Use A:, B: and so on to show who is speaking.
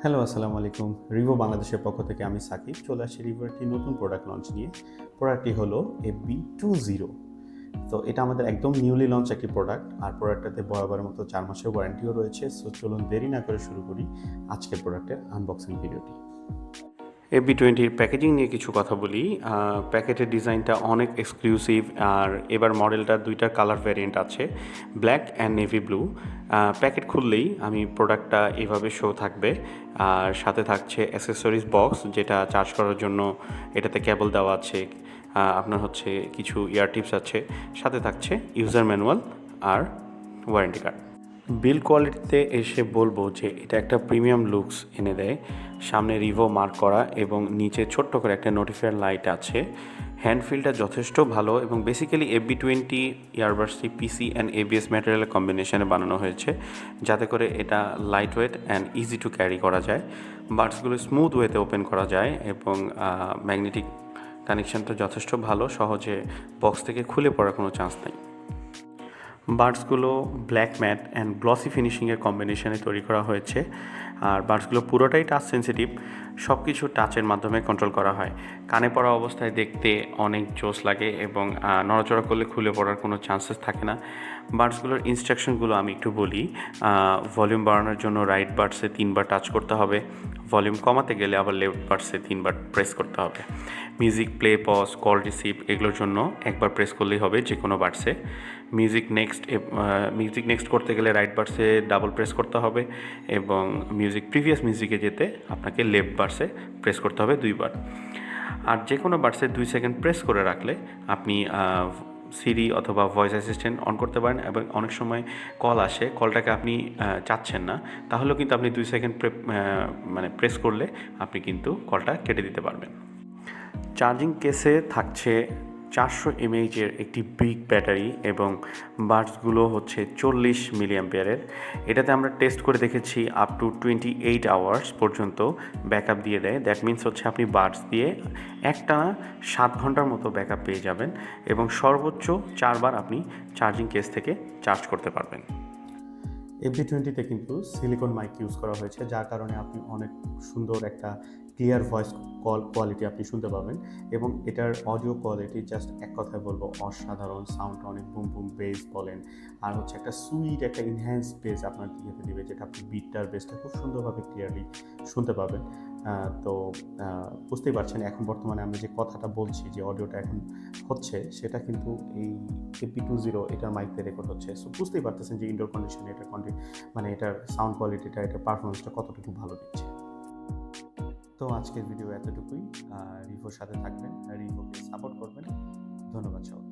A: Hello, আসসালামু আলাইকুম। রিভো বাংলাদেশের পক্ষ থেকে আমি সাকিব চলে আসছি রিভোর একটি নতুন প্রোডাক্ট লঞ্চ নিয়ে। প্রোডাক্টটি হলো FB20। তো এটা আমাদের একদম নিউলি লঞ্চ একটি প্রোডাক্ট, আর প্রোডাক্টটাতে বরাবরের মতো 4 মাসের ওয়ারেন্টিও রয়েছে। সো চলুন দেরি না করে শুরু করি আজকের প্রোডাক্টের আনবক্সিং ভিডিওটি। FB20-র প্যাকেজিং নিয়ে কিছু কথা বলি। প্যাকেটের ডিজাইনটা অনেক এক্সক্লুসিভ, আর এবার মডেলটার দুইটা কালার ভ্যারিয়েন্ট আছে, black and navy blue. Packet খুললেই প্রোডাক্টটা এভাবে শো থাকবে, আর সাথে থাকছে অ্যাসেসরিজ বক্স, যেটা চার্জ করার জন্য এটাতে কেবল দেওয়া আছে। আপনার হচ্ছে কিছু ইয়ার টিপস আছে, সাথে থাকছে ইউজার ম্যানুয়াল আর ওয়ারেন্টি কার্ড। বিল্ড কোয়ালিটিতে এসে বলবো যে এটা একটা প্রিমিয়াম লুকস এনে দেয়। সামনে রিভো মার্ক করা এবং নিচে ছোট্ট করে একটা নোটিফায়ার লাইট আছে। হ্যান্ডফিলটা যথেষ্ট ভালো এবং বেসিক্যালি FB20 ইয়ারবাডসটি পিসি অ্যান্ড ABS ম্যাটেরিয়ালের কম্বিনেশনে বানানো হয়েছে, যাতে করে এটা light weight and easy to carry করা যায়। বাডসগুলো স্মুথ ওয়েতে ওপেন করা যায় এবং ম্যাগনেটিক কানেকশানটা যথেষ্ট ভালো, সহজে বক্স থেকে খুলে পড়ার কোনো চান্স নেই। বাডসগুলো ব্ল্যাক ম্যাট অ্যান্ড গ্লসি ফিনিশিংয়ের কম্বিনেশনে তৈরি করা হয়েছে, আর বাডসগুলো পুরোটাই টাচ সেন্সিটিভ। সব কিছু টাচের মাধ্যমে কন্ট্রোল করা হয়। কানে পড়া অবস্থায় দেখতে অনেক জোস লাগে এবং নড়াচড়া করলে খুলে পড়ার কোনো চান্সেস থাকে না। বাডসগুলোর ইনস্ট্রাকশনগুলো আমি একটু বলি। ভলিউম বাড়ানোর জন্য রাইট বাডসে 3বার টাচ করতে হবে, ভলিউম কমাতে গেলে আবার লেফট বাডসে 3বার প্রেস করতে হবে। Music play, pause, call receive এগুলোর জন্য একবার প্রেস করলেই হবে যে কোনো বাডসে। মিউজিক নেক্সট করতে গেলে রাইট বাডসে ডাবল প্রেস করতে হবে, এবং প্রিভিয়াস মিউজিকে যেতে আপনাকে লেফট বাডসে প্রেস করতে হবে 2বার। আর যে কোনো বাডসে 2 সেকেন্ড প্রেস করে রাখলে আপনি সিরি অথবা ভয়েস অ্যাসিস্ট্যান্ট অন করতে পারেন, এবং অনেক সময় কল আসে, কলটাকে আপনি চাচ্ছেন না, তাহলেও কিন্তু আপনি 2 সেকেন্ড প্রেস করলে আপনি কিন্তু কলটা কেটে দিতে পারবেন। চার্জিং কেসে থাকছে 400 mAh-এর একটি বিগ ব্যাটারি, এবং বাডসগুলো হচ্ছে 40 মিলিঅ্যাম্পিয়ারের। এটাতে আমরা টেস্ট করে দেখেছি আপ টু 28 আওয়ার্স পর্যন্ত ব্যাকআপ দিয়ে দেয়। দ্যাট মিনস হচ্ছে আপনি বাডস দিয়ে একটানা 7 ঘন্টার মতো ব্যাকআপ পেয়ে যাবেন, এবং সর্বোচ্চ 4বার আপনি চার্জিং কেস থেকে চার্জ করতে পারবেন। FB20-তে কিন্তু সিলিকন মাইক ইউজ করা হয়েছে, যার কারণে আপনি অনেক সুন্দর একটা ক্লিয়ার ভয়েস কোয়ালিটি আপনি শুনতে পাবেন, এবং এটার অডিও কোয়ালিটি জাস্ট এক কথায় বলবো অসাধারণ। সাউন্ড অনেক বুম বুম বেস বলেন, আর হচ্ছে একটা সুইট একটা ইনহ্যান্স বেস আপনার দিকে দিবে, যেটা আপনি বিটটার বেসটা খুব সুন্দরভাবে ক্লিয়ারলি শুনতে পাবেন। তো বুঝতেই পারছেন এখন বর্তমানে আমি যে কথাটা বলছি, যে অডিওটা এখন হচ্ছে, সেটা কিন্তু এই FB20 এটার মাইকতে রেকর্ড হচ্ছে। সো বুঝতেই পারতেছেন যে ইনডোর কন্ডিশনে এটার এটার সাউন্ড কোয়ালিটিটা, এটার পারফরমেন্সটা কতটুকু ভালো দিচ্ছে। তো আজকের ভিডিও এতটুকুই। রিভোর সাথে থাকবেন, রিভোকে সাপোর্ট করবেন। ধন্যবাদ সবাই।